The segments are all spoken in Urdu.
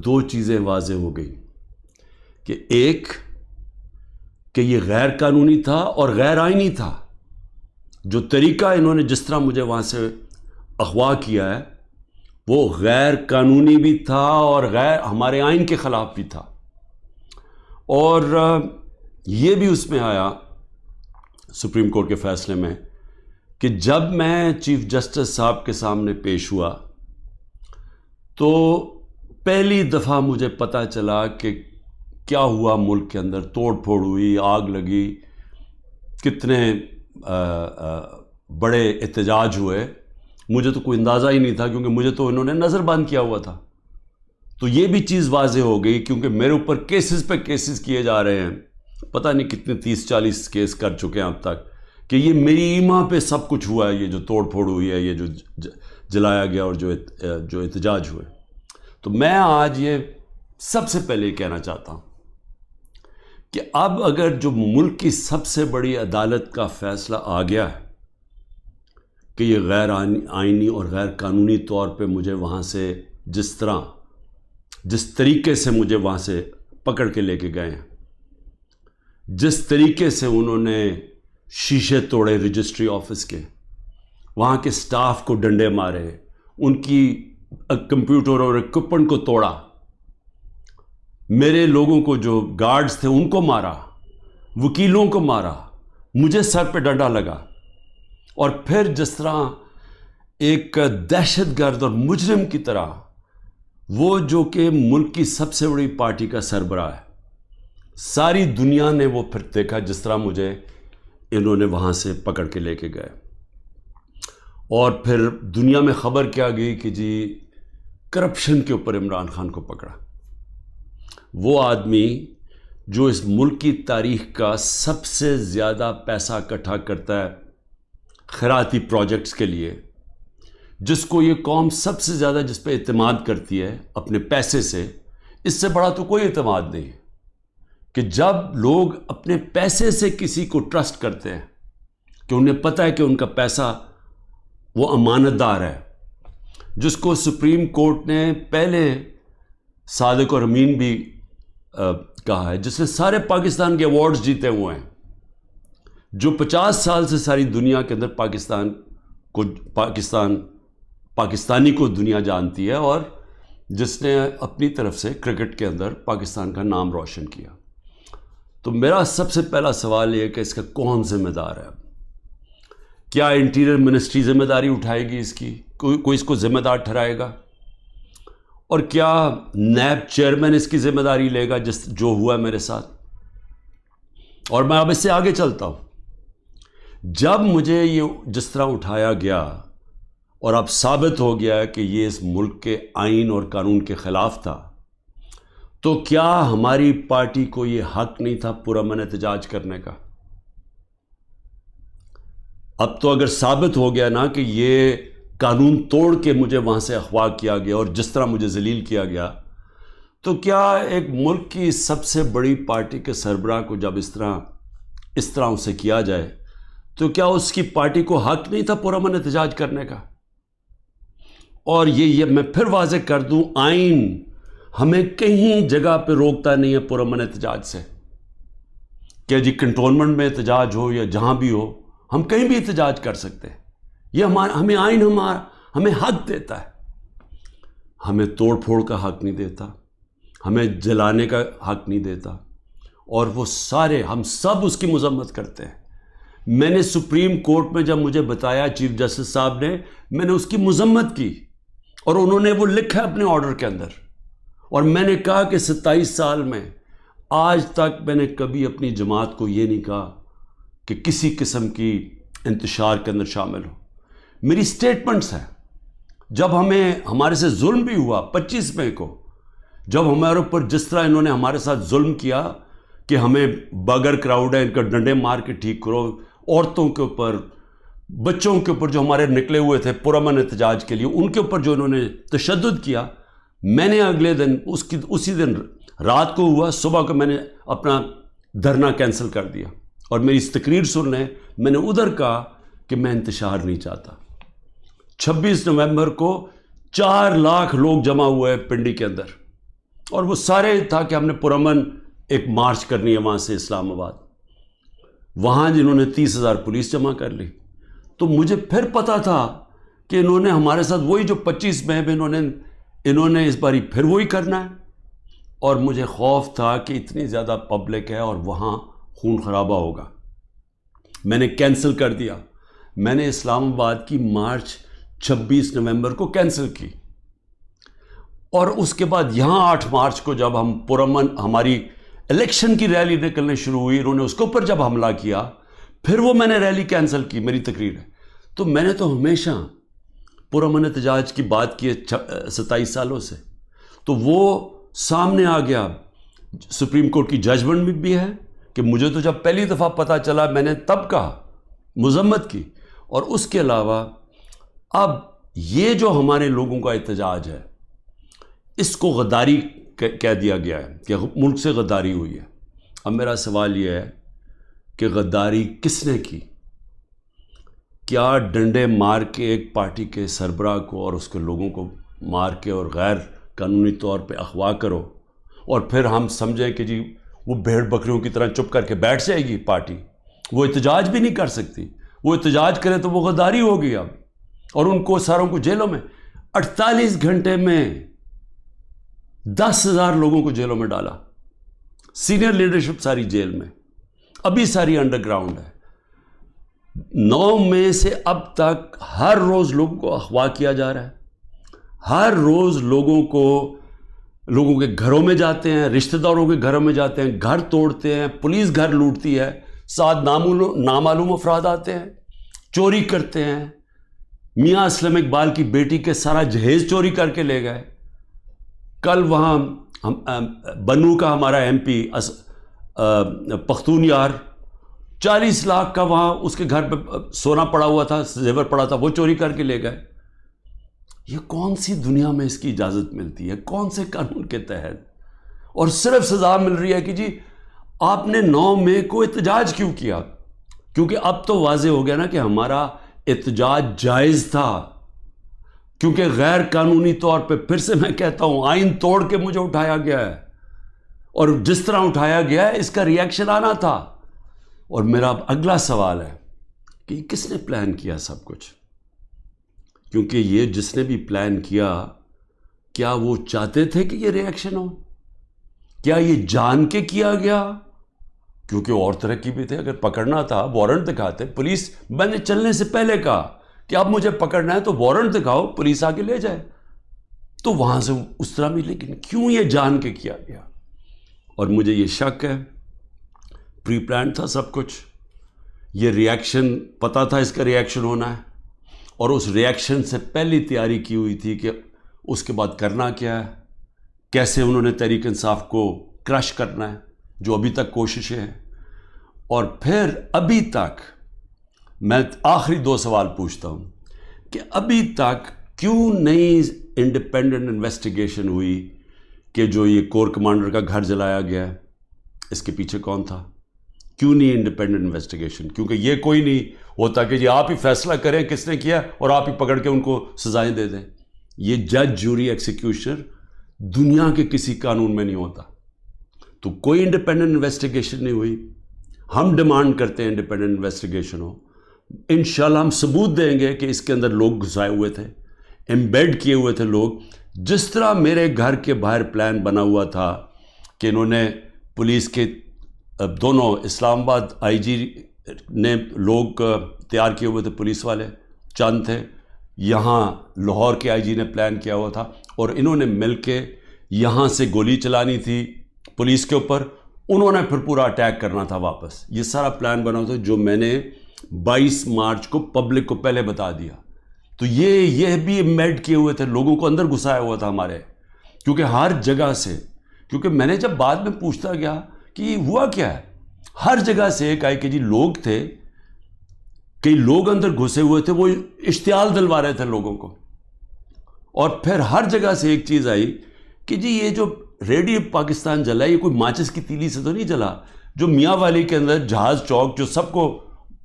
دو چیزیں واضح ہو گئی کہ ایک کہ یہ غیر قانونی تھا اور غیر آئینی تھا. جو طریقہ انہوں نے جس طرح مجھے وہاں سے اغوا کیا ہے وہ غیر قانونی بھی تھا اور غیر ہمارے آئین کے خلاف بھی تھا. اور یہ بھی اس میں آیا سپریم کورٹ کے فیصلے میں کہ جب میں چیف جسٹس صاحب کے سامنے پیش ہوا تو پہلی دفعہ مجھے پتہ چلا کہ کیا ہوا ملک کے اندر. توڑ پھوڑ ہوئی, آگ لگی, کتنے بڑے احتجاج ہوئے. مجھے تو کوئی اندازہ ہی نہیں تھا کیونکہ مجھے تو انہوں نے نظر بند کیا ہوا تھا. تو یہ بھی چیز واضح ہو گئی کیونکہ میرے اوپر کیسز پہ کیسز کیے جا رہے ہیں. پتہ نہیں کتنے 30-40 کیس کر چکے ہیں اب تک کہ یہ میری ایما پہ سب کچھ ہوا ہے. یہ جو توڑ پھوڑ ہوئی ہے, یہ جو جلایا گیا اور جو احتجاج ہوئے. تو میں آج یہ سب سے پہلے کہنا چاہتا ہوں کہ اب اگر جو ملک کی سب سے بڑی عدالت کا فیصلہ آ گیا ہے کہ یہ غیر آئینی اور غیر قانونی طور پہ مجھے وہاں سے جس طریقے سے مجھے وہاں سے پکڑ کے لے کے گئے ہیں, جس طریقے سے انہوں نے شیشے توڑے رجسٹری آفس کے, وہاں کے سٹاف کو ڈنڈے مارے, ان کی کمپیوٹر اور اکوپمنٹ کو توڑا, میرے لوگوں کو جو گارڈز تھے ان کو مارا, وکیلوں کو مارا, مجھے سر پہ ڈنڈا لگا, اور پھر جس طرح ایک دہشت گرد اور مجرم کی طرح وہ جو کہ ملک کی سب سے بڑی پارٹی کا سربراہ ہے, ساری دنیا نے وہ پھر دیکھا جس طرح مجھے انہوں نے وہاں سے پکڑ کے لے کے گئے. اور پھر دنیا میں خبر کیا گئی کہ جی کرپشن کے اوپر عمران خان کو پکڑا. وہ آدمی جو اس ملک کی تاریخ کا سب سے زیادہ پیسہ اکٹھا کرتا ہے خیراتی پروجیکٹس کے لیے, جس کو یہ قوم سب سے زیادہ جس پہ اعتماد کرتی ہے اپنے پیسے سے, اس سے بڑا تو کوئی اعتماد نہیں ہے کہ جب لوگ اپنے پیسے سے کسی کو ٹرسٹ کرتے ہیں کہ انہیں پتہ ہے کہ ان کا پیسہ وہ امانت دار ہے, جس کو سپریم کورٹ نے پہلے صادق اور امین بھی کہا ہے, جس نے سارے پاکستان کے ایوارڈز جیتے ہوئے ہیں, جو 50 سال سے ساری دنیا کے اندر پاکستانی کو دنیا جانتی ہے, اور جس نے اپنی طرف سے کرکٹ کے اندر پاکستان کا نام روشن کیا. تو میرا سب سے پہلا سوال یہ ہے کہ اس کا کون ذمہ دار ہے؟ کیا انٹیریئر منسٹری ذمہ داری اٹھائے گی اس کی؟ کوئی اس کو ذمہ دار ٹھہرائے گا؟ اور کیا نیب چیئرمین اس کی ذمہ داری لے گا جو ہوا میرے ساتھ؟ اور میں اب اس سے آگے چلتا ہوں. جب مجھے یہ جس طرح اٹھایا گیا اور اب ثابت ہو گیا کہ یہ اس ملک کے آئین اور قانون کے خلاف تھا, تو کیا ہماری پارٹی کو یہ حق نہیں تھا پرامن احتجاج کرنے کا؟ اب تو اگر ثابت ہو گیا نا کہ یہ قانون توڑ کے مجھے وہاں سے اغوا کیا گیا اور جس طرح مجھے ذلیل کیا گیا, تو کیا ایک ملک کی سب سے بڑی پارٹی کے سربراہ کو جب اس طرح اسے کیا جائے تو کیا اس کی پارٹی کو حق نہیں تھا پرامن احتجاج کرنے کا؟ اور یہ میں پھر واضح کر دوں, آئین ہمیں کہیں جگہ پہ روکتا نہیں ہے پرامن احتجاج سے کہ جی کنٹونمنٹ میں احتجاج ہو یا جہاں بھی ہو, ہم کہیں بھی احتجاج کر سکتے ہیں. یہ ہمیں آئین ہمیں حق دیتا ہے, ہمیں توڑ پھوڑ کا حق نہیں دیتا, ہمیں جلانے کا حق نہیں دیتا, اور وہ سارے ہم سب اس کی مذمت کرتے ہیں. میں نے سپریم کورٹ میں جب مجھے بتایا چیف جسٹس صاحب نے, میں نے اس کی مذمت کی اور انہوں نے وہ لکھا اپنے آرڈر کے اندر, اور میں نے کہا کہ 27 سال میں آج تک میں نے کبھی اپنی جماعت کو یہ نہیں کہا کہ کسی قسم کی انتشار کے اندر شامل ہو. میری سٹیٹمنٹس ہیں. جب ہمارے سے ظلم بھی ہوا 25 مئی کو, جب ہمارے اوپر جس طرح انہوں نے ہمارے ساتھ ظلم کیا کہ ہمیں بغیر کراؤڈ ہے ان کا ڈنڈے مار کے ٹھیک کرو, عورتوں کے اوپر, بچوں کے اوپر جو ہمارے نکلے ہوئے تھے پرامن احتجاج کے لیے, ان کے اوپر جو انہوں نے تشدد کیا, میں نے اگلے دن اسی دن رات کو ہوا, صبح کو میں نے اپنا دھرنا کینسل کر دیا, اور میری اس تقریر سن لیں, میں نے ادھر کہا کہ میں انتشار نہیں چاہتا. 26 نومبر کو 4 لاکھ لوگ جمع ہوئے پنڈی کے اندر, اور وہ سارے تھا کہ ہم نے پرامن ایک مارچ کرنی ہے وہاں سے اسلام آباد. وہاں جنہوں نے 30,000 پولیس جمع کر لی. تو مجھے پھر پتا تھا کہ انہوں نے ہمارے ساتھ وہی جو 25 مئی میں انہوں نے اس باری پھر وہی کرنا ہے. اور مجھے خوف تھا کہ اتنی زیادہ پبلک ہے اور وہاں خون خرابہ ہوگا. میں نے کینسل کر دیا. میں نے اسلام آباد کی مارچ 26 نومبر کو کینسل کی. اور اس کے بعد یہاں 8 مارچ کو جب ہم پرامن ہماری الیکشن کی ریلی نکلنے شروع ہوئی، انہوں نے اس کے اوپر جب حملہ کیا، پھر وہ میں نے ریلی کینسل کی. میری تقریر ہے. تو میں نے تو ہمیشہ پرامن احتجاج کی بات کی ہے 27 سالوں سے. تو وہ سامنے آ گیا. سپریم کورٹ کی ججمنٹ بھی ہے کہ مجھے تو جب پہلی دفعہ پتہ چلا میں نے تب کہا، مذمت کی. اور اس کے علاوہ اب یہ جو ہمارے لوگوں کا احتجاج ہے، اس کو غداری کہہ دیا گیا ہے کہ ملک سے غداری ہوئی ہے. اب میرا سوال یہ ہے کہ غداری کس نے کی؟ کیا ڈنڈے مار کے ایک پارٹی کے سربراہ کو اور اس کے لوگوں کو مار کے اور غیر قانونی طور پہ اغوا کرو اور پھر ہم سمجھیں کہ جی وہ بھیڑ بکریوں کی طرح چپ کر کے بیٹھ جائے گی پارٹی؟ وہ احتجاج بھی نہیں کر سکتی. وہ احتجاج کرے تو وہ غداری ہوگی اب. اور ان کو ساروں کو جیلوں میں 48 گھنٹے میں 10,000 لوگوں کو جیلوں میں ڈالا. سینئر لیڈرشپ ساری جیل میں، ابھی ساری انڈر گراؤنڈ ہے. 9 مئی سے اب تک ہر روز لوگوں کو اغوا کیا جا رہا ہے. ہر روز لوگوں کے گھروں میں جاتے ہیں، رشتہ داروں کے گھروں میں جاتے ہیں، گھر توڑتے ہیں، پولیس گھر لوٹتی ہے، ساتھ نامعلوم افراد آتے ہیں، چوری کرتے ہیں. میاں اسلم اقبال کی بیٹی کے سارا جہیز چوری کر کے لے گئے. کل وہاں بنو کا ہمارا ایم پی پختون یار 40 لاکھ کا وہاں اس کے گھر پہ سونا پڑا ہوا تھا، زیور پڑا تھا، وہ چوری کر کے لے گئے. یہ کون سی دنیا میں اس کی اجازت ملتی ہے؟ کون سے قانون کے تحت؟ اور صرف سزا مل رہی ہے کہ جی آپ نے 9 مئی کو احتجاج کیوں کیا؟ کیونکہ اب تو واضح ہو گیا نا کہ ہمارا احتجاج جائز تھا، کیونکہ غیر قانونی طور پہ، پھر سے میں کہتا ہوں، آئین توڑ کے مجھے اٹھایا گیا ہے. اور جس طرح اٹھایا گیا ہے اس کا ریئیکشن آنا تھا. اور میرا اب اگلا سوال ہے کہ کس نے پلان کیا سب کچھ؟ کیونکہ یہ جس نے بھی پلان کیا، کیا وہ چاہتے تھے کہ یہ ریئیکشن ہو؟ کیا یہ جان کے کیا گیا؟ کیونکہ اور طرح کی بھی تھے. اگر پکڑنا تھا وارنٹ دکھاتے. پولیس، میں نے چلنے سے پہلے کہا کہ اب مجھے پکڑنا ہے تو وارنٹ دکھاؤ، پولیس آ کے لے جائے. تو وہاں سے اس طرح بھی، لیکن کیوں یہ جان کے کیا گیا؟ اور مجھے یہ شک ہے پری پلان تھا سب کچھ. یہ ریئیکشن پتہ تھا اس کا ریئیکشن ہونا ہے، اور اس ریئیکشن سے پہلی تیاری کی ہوئی تھی کہ اس کے بعد کرنا کیا ہے، کیسے انہوں نے تحریک انصاف کو کرش کرنا ہے، جو ابھی تک کوششیں ہیں. اور پھر ابھی تک میں آخری 2 سوال پوچھتا ہوں کہ ابھی تک کیوں نہیں انڈیپینڈنٹ انویسٹیگیشن ہوئی کہ جو یہ کور کمانڈر کا گھر جلایا گیا ہے اس کے پیچھے کون تھا؟ کیوں نہیں انڈیپینڈنٹ انویسٹیگیشن؟ کیونکہ یہ کوئی نہیں ہوتا کہ جی آپ ہی فیصلہ کریں کس نے کیا اور آپ ہی پکڑ کے ان کو سزائیں دے دیں. یہ جج، جوری، ایکسیکیوشنر دنیا کے کسی قانون میں نہیں ہوتا. تو کوئی انڈیپینڈنٹ انویسٹیگیشن نہیں ہوئی. ہم ڈیمانڈ کرتے ہیں انڈیپینڈنٹ انویسٹیگیشن ہو. انشاءاللہ ہم ثبوت دیں گے کہ اس کے اندر لوگ گھسائے ہوئے تھے، ایمبیڈ کیے ہوئے تھے لوگ. جس طرح میرے گھر کے باہر پلان بنا ہوا تھا کہ انہوں نے پولیس کے دونوں اسلام آباد آئی جی نے لوگ تیار کیے ہوئے تھے، پولیس والے چند تھے، یہاں لاہور کے آئی جی نے پلان کیا ہوا تھا، اور انہوں نے مل کے یہاں سے گولی چلانی تھی پولیس کے اوپر، انہوں نے پھر پورا اٹیک کرنا تھا واپس. یہ سارا پلان بنا ہوا تھا جو میں نے 22 مارچ کو پبلک کو پہلے بتا دیا. تو یہ بھی ایمبیڈ کیے ہوئے تھے، لوگوں کو اندر گھسایا ہوا تھا ہمارے. کیونکہ ہر جگہ سے، کیونکہ میں نے جب بعد میں پوچھتا گیا کہ یہ ہوا کیا ہے، ہر جگہ سے ایک آئے کہ جی لوگ تھے، کئی لوگ اندر گھسے ہوئے تھے، وہ اشتعال دلوا رہے تھے لوگوں کو. اور پھر ہر جگہ سے ایک چیز آئی کہ جی یہ جو ریڈیو پاکستان جلا، یہ کوئی ماچس کی تیلی سے تو نہیں جلا. جو میاں والی کے اندر جہاز چوک جو سب کو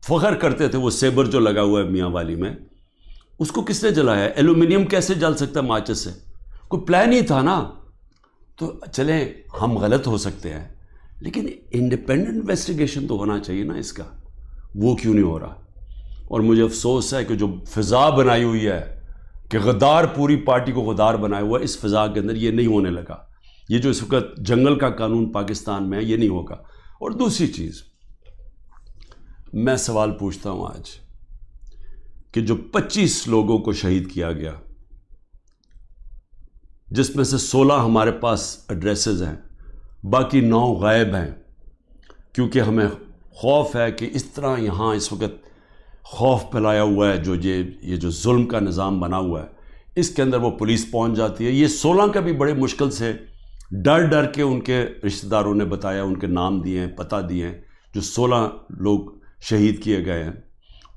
فخر کرتے تھے، وہ سیبر جو لگا ہوا ہے میاں والی میں، اس کو کس نے جلایا؟ ایلومینیم کیسے جل سکتا ہے ماچس سے؟ کوئی پلان ہی تھا نا. تو چلیں ہم غلط ہو سکتے ہیں، لیکن انڈیپینڈنٹ انویسٹیگیشن تو ہونا چاہیے نا اس کا، وہ کیوں نہیں ہو رہا؟ اور مجھے افسوس ہے کہ جو فضا بنائی ہوئی ہے کہ غدار پوری پارٹی کو غدار بنایا ہوا ہے، اس فضا کے اندر یہ نہیں ہونے لگا. یہ جو اس وقت جنگل کا قانون پاکستان میں ہے یہ نہیں ہوگا. اور دوسری چیز میں سوال پوچھتا ہوں آج کہ جو 25 لوگوں کو شہید کیا گیا، جس میں سے 16 ہمارے پاس ایڈریسز ہیں، باقی 9 غائب ہیں، کیونکہ ہمیں خوف ہے کہ اس طرح یہاں اس وقت خوف پھیلایا ہوا ہے، جو یہ جو ظلم کا نظام بنا ہوا ہے اس کے اندر وہ پولیس پہنچ جاتی ہے. یہ 16 کا بھی بڑے مشکل سے ڈر کے ان کے رشتہ داروں نے بتایا، ان کے نام دیے ہیں، پتہ دیے ہیں، جو 16 لوگ شہید کیے گئے ہیں.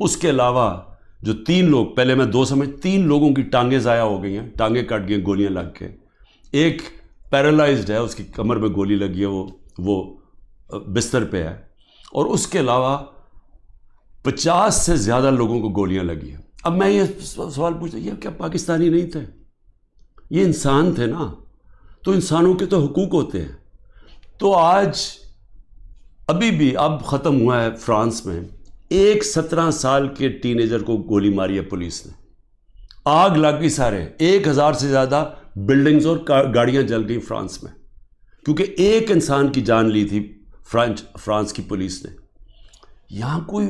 اس کے علاوہ جو 3 لوگ، پہلے میں 2 سمجھ 3 لوگوں کی ٹانگیں ضائع ہو گئی ہیں، ٹانگیں کٹ گئی گولیاں لگ کے. ایک پیرالائزڈ ہے، اس کی کمر میں گولی لگی ہے، وہ بستر پہ ہے. اور اس کے علاوہ 50 سے زیادہ لوگوں کو گولیاں لگی ہیں. اب میں یہ سوال پوچھتا ہوں، یہ کیا پاکستانی نہیں تھے؟ یہ انسان تھے نا، تو انسانوں کے تو حقوق ہوتے ہیں. تو آج ابھی بھی اب ختم ہوا ہے فرانس میں، ایک 17 سال کے ٹین ایجر کو گولی ماری ہے پولیس نے، آگ لگ گئی، سارے 1000 سے زیادہ بلڈنگز اور گاڑیاں جل گئی فرانس میں، کیونکہ ایک انسان کی جان لی تھی فرانس کی پولیس نے. یہاں کوئی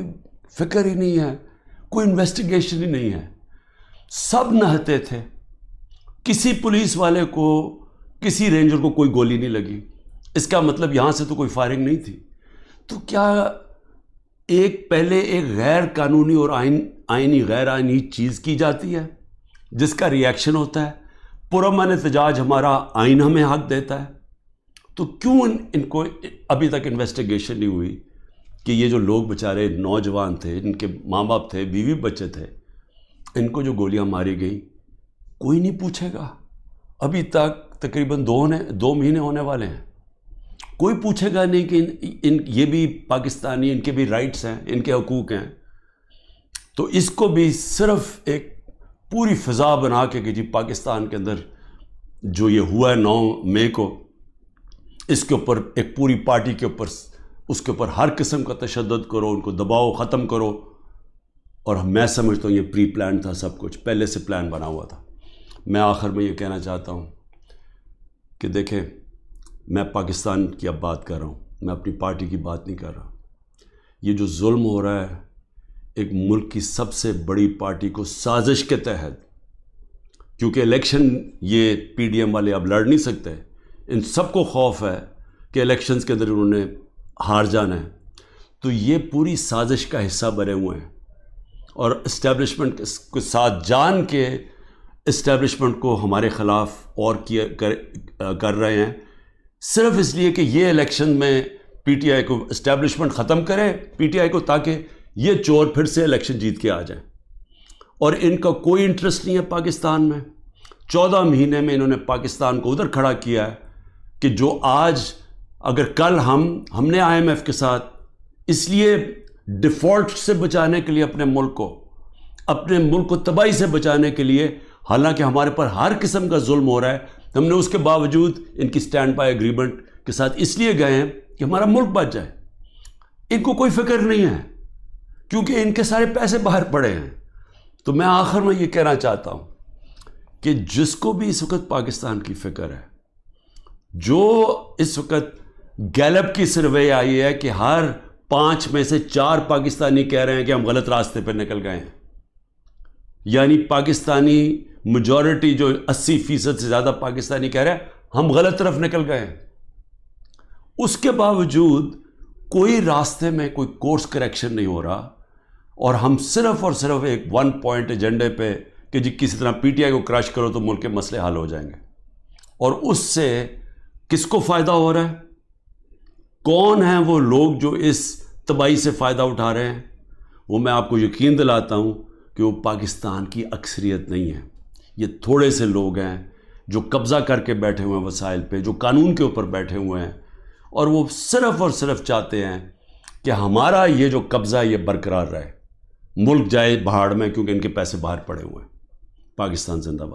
فکر ہی نہیں ہے، کوئی انویسٹیگیشن ہی نہیں ہے. سب نہتے تھے، کسی پولیس والے کو، کسی رینجر کو کوئی گولی نہیں لگی. اس کا مطلب یہاں سے تو کوئی فائرنگ نہیں تھی. تو کیا پہلے ایک غیر قانونی اور آئینی غیر آئینی چیز کی جاتی ہے جس کا ری ایکشن ہوتا ہے؟ پرامن احتجاج ہمارا آئین ہمیں حق دیتا ہے، تو کیوں ان کو ابھی تک انویسٹیگیشن نہیں ہوئی کہ یہ جو لوگ بیچارے نوجوان تھے، ان کے ماں باپ تھے، بیوی بچے تھے، ان کو جو گولیاں ماری گئیں کوئی نہیں پوچھے گا. ابھی تک تقریباً 2 مہینے ہونے والے ہیں، کوئی پوچھے گا نہیں کہ یہ بھی پاکستانی، ان کے بھی رائٹس ہیں، ان کے حقوق ہیں. تو اس کو بھی صرف ایک پوری فضا بنا کے کہ جی پاکستان کے اندر جو یہ ہوا ہے 9 مئی کو، اس کے اوپر ایک پوری پارٹی کے اوپر، اس کے اوپر ہر قسم کا تشدد کرو، ان کو دباؤ، ختم کرو. اور میں سمجھتا ہوں یہ پری پلان تھا، سب کچھ پہلے سے پلان بنا ہوا تھا. میں آخر میں یہ کہنا چاہتا ہوں کہ دیکھیں، میں پاکستان کی اب بات کر رہا ہوں، میں اپنی پارٹی کی بات نہیں کر رہا. یہ جو ظلم ہو رہا ہے ایک ملک کی سب سے بڑی پارٹی کو سازش کے تحت، کیونکہ الیکشن یہ پی ڈی ایم والے اب لڑ نہیں سکتے، ان سب کو خوف ہے کہ الیکشنز کے اندر انہوں نے ہار جانا ہے. تو یہ پوری سازش کا حصہ بنے ہوئے ہیں اور اسٹیبلشمنٹ کے ساتھ جان کے اسٹیبلشمنٹ کو ہمارے خلاف اور کر رہے ہیں، صرف اس لیے کہ یہ الیکشن میں پی ٹی آئی کو اسٹیبلشمنٹ ختم کرے پی ٹی آئی کو، تاکہ یہ چور پھر سے الیکشن جیت کے آ جائیں. اور ان کا کوئی انٹرسٹ نہیں ہے پاکستان میں. 14 مہینے میں انہوں نے پاکستان کو ادھر کھڑا کیا ہے کہ جو آج اگر کل ہم نے IMF کے ساتھ اس لیے ڈیفالٹ سے بچانے کے لیے اپنے ملک کو تباہی سے بچانے کے لیے، حالانکہ ہمارے پر ہر قسم کا ظلم ہو رہا ہے، ہم نے اس کے باوجود ان کی سٹینڈ بائی ایگریمنٹ کے ساتھ اس لیے گئے ہیں کہ ہمارا ملک بچ جائے. ان کو کوئی فکر نہیں ہے کیونکہ ان کے سارے پیسے باہر پڑے ہیں. تو میں آخر میں یہ کہنا چاہتا ہوں کہ جس کو بھی اس وقت پاکستان کی فکر ہے، جو اس وقت گیلپ کی سروے آئی ہے کہ ہر 5 میں سے 4 پاکستانی کہہ رہے ہیں کہ ہم غلط راستے پہ نکل گئے ہیں، یعنی پاکستانی میجورٹی جو 80% سے زیادہ پاکستانی کہہ رہے ہیں ہم غلط طرف نکل گئے ہیں، اس کے باوجود کوئی راستے میں کوئی کورس کریکشن نہیں ہو رہا. اور ہم صرف اور صرف ایک 1 پوائنٹ ایجنڈے پہ کہ جی کسی طرح پی ٹی آئی کو کرش کرو تو ملک کے مسئلے حل ہو جائیں گے. اور اس سے کس کو فائدہ ہو رہا ہے؟ کون ہیں وہ لوگ جو اس تباہی سے فائدہ اٹھا رہے ہیں؟ وہ میں آپ کو یقین دلاتا ہوں کہ وہ پاکستان کی اکثریت نہیں ہے. یہ تھوڑے سے لوگ ہیں جو قبضہ کر کے بیٹھے ہوئے ہیں وسائل پہ، جو قانون کے اوپر بیٹھے ہوئے ہیں، اور وہ صرف اور صرف چاہتے ہیں کہ ہمارا یہ جو قبضہ یہ برقرار رہے، ملک جائے بہاڑ میں، کیونکہ ان کے پیسے باہر پڑے ہوئے ہیں. پاکستان زندہ باد.